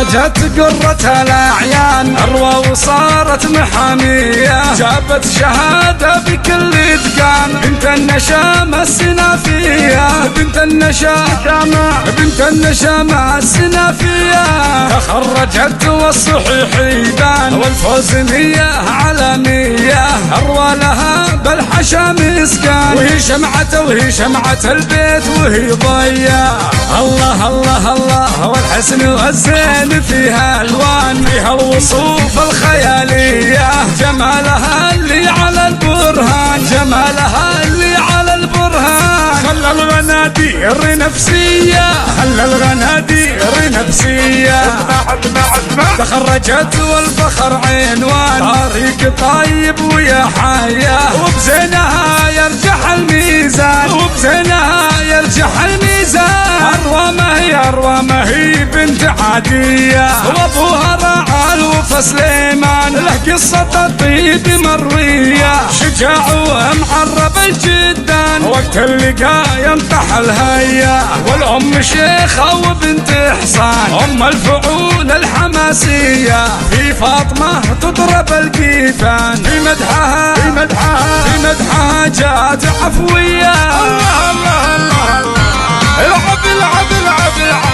خرجت قرة الأعيان أروى وصارت محامية، جابت شهادة بكل إتقان، بنت النشامة السنافية، بنت النشامة السنافية. تخرجت والصحيح يبان والفوز نية علنية، أروى لها بالحشا مسكان، وهي شمعة البيت وهي ضيا. الله الله الله والحسن والزين فيها ألوان، فيها الوصوف الخيالية، جمالها اللي على البرهان، جمالها اللي على البرهان. خلى الغنادير نفسية، خلى الغنادير نفسية. تخرجت والفخر عنوان، طريق طيب ويا حياة، وبزينها يرجح الميزان، وبزينها يرجح الميزان. أروى ما هي بنت عادية، وابوها راعى وفا سليمان، له قصة الطيب مروية، شجاع ومعرب الجدان، وقت اللقاء ينطح الهيا. والأم شيخة وبنت إحسان، أم الفعول الحماسية، في فاطمة تضرب القيفان، في مدحها جات عفوية. الله الله الله، العب العب العب العب.